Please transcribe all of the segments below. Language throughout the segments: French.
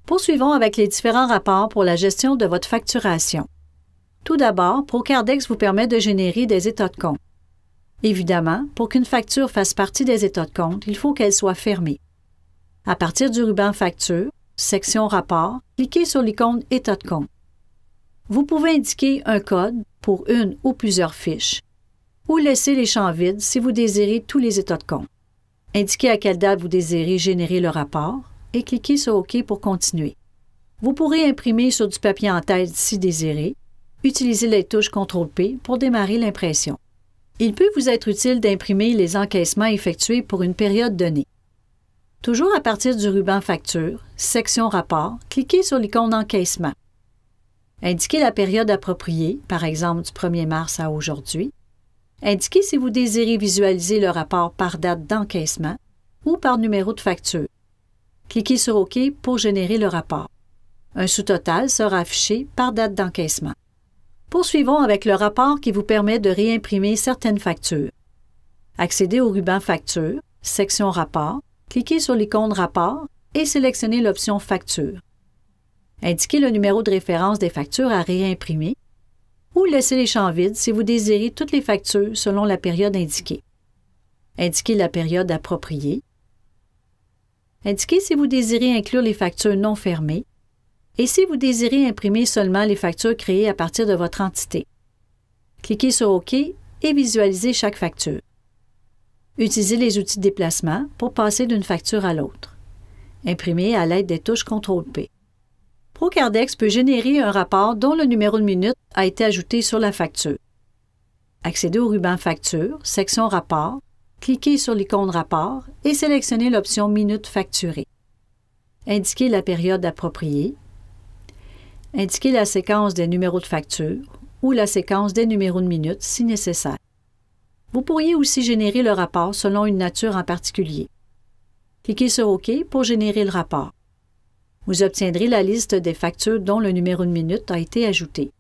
Poursuivons avec les différents rapports pour la gestion de votre facturation. Tout d'abord, ProCardex vous permet de générer des états de compte. Évidemment, pour qu'une facture fasse partie des états de compte, il faut qu'elle soit fermée. À partir du ruban Facture, section Rapport, cliquez sur l'icône État de compte. Vous pouvez indiquer un code pour une ou plusieurs fiches ou laisser les champs vides si vous désirez tous les états de compte. Indiquez à quelle date vous désirez générer le rapport et cliquez sur OK pour continuer. Vous pourrez imprimer sur du papier en tête si désiré. Utilisez les touches CTRL-P pour démarrer l'impression. Il peut vous être utile d'imprimer les encaissements effectués pour une période donnée. Toujours à partir du ruban Facture, section Rapport, cliquez sur l'icône Encaissement. Indiquez la période appropriée, par exemple du 1er mars à aujourd'hui. Indiquez si vous désirez visualiser le rapport par date d'encaissement ou par numéro de facture. Cliquez sur OK pour générer le rapport. Un sous-total sera affiché par date d'encaissement. Poursuivons avec le rapport qui vous permet de réimprimer certaines factures. Accédez au ruban Facture, section Rapport, cliquez sur l'icône Rapport et sélectionnez l'option Facture. Indiquez le numéro de référence des factures à réimprimer ou laissez les champs vides si vous désirez toutes les factures selon la période indiquée. Indiquez la période appropriée. Indiquez si vous désirez inclure les factures non fermées et si vous désirez imprimer seulement les factures créées à partir de votre entité. Cliquez sur OK et visualisez chaque facture. Utilisez les outils de déplacement pour passer d'une facture à l'autre. Imprimez à l'aide des touches CTRL-P. ProCardex peut générer un rapport dont le numéro de minute a été ajouté sur la facture. Accédez au ruban Facture, section Rapport, cliquez sur l'icône Rapport et sélectionnez l'option Minute facturée. Indiquez la période appropriée. Indiquez la séquence des numéros de facture ou la séquence des numéros de minute si nécessaire. Vous pourriez aussi générer le rapport selon une nature en particulier. Cliquez sur OK pour générer le rapport. Vous obtiendrez la liste des factures dont le numéro de minute a été ajouté.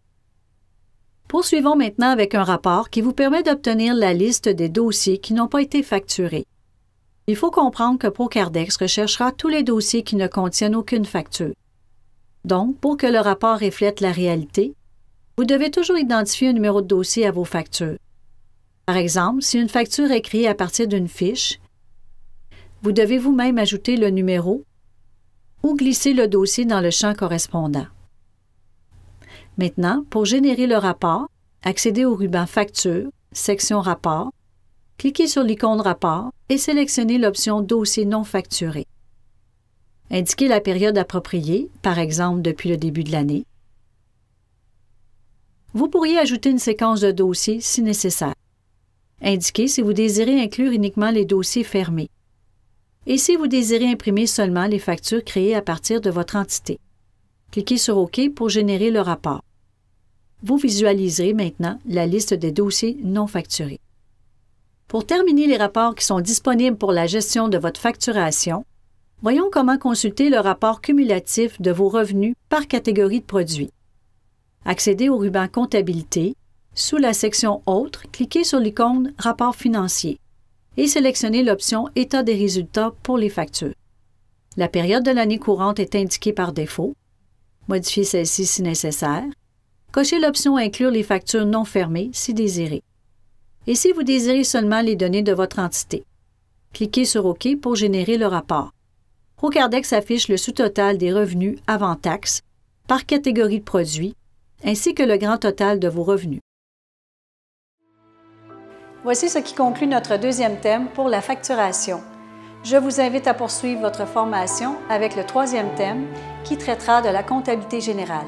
Poursuivons maintenant avec un rapport qui vous permet d'obtenir la liste des dossiers qui n'ont pas été facturés. Il faut comprendre que ProCardex recherchera tous les dossiers qui ne contiennent aucune facture. Donc, pour que le rapport reflète la réalité, vous devez toujours identifier un numéro de dossier à vos factures. Par exemple, si une facture est créée à partir d'une fiche, vous devez vous-même ajouter le numéro ou glisser le dossier dans le champ correspondant. Maintenant, pour générer le rapport, accédez au ruban Facture, section Rapport, cliquez sur l'icône Rapport et sélectionnez l'option Dossier non facturé. Indiquez la période appropriée, par exemple depuis le début de l'année. Vous pourriez ajouter une séquence de dossiers si nécessaire. Indiquez si vous désirez inclure uniquement les dossiers fermés et si vous désirez imprimer seulement les factures créées à partir de votre entité. Cliquez sur OK pour générer le rapport. Vous visualiserez maintenant la liste des dossiers non facturés. Pour terminer les rapports qui sont disponibles pour la gestion de votre facturation, voyons comment consulter le rapport cumulatif de vos revenus par catégorie de produits. Accédez au ruban Comptabilité. Sous la section Autres, cliquez sur l'icône Rapport financier et sélectionnez l'option État des résultats pour les factures. La période de l'année courante est indiquée par défaut. Modifiez celle-ci si nécessaire. Cochez l'option Inclure les factures non fermées si désiré. Et si vous désirez seulement les données de votre entité, cliquez sur OK pour générer le rapport. ProCardex affiche le sous-total des revenus avant taxes par catégorie de produits, ainsi que le grand total de vos revenus. Voici ce qui conclut notre deuxième thème pour la facturation. Je vous invite à poursuivre votre formation avec le troisième thème qui traitera de la comptabilité générale.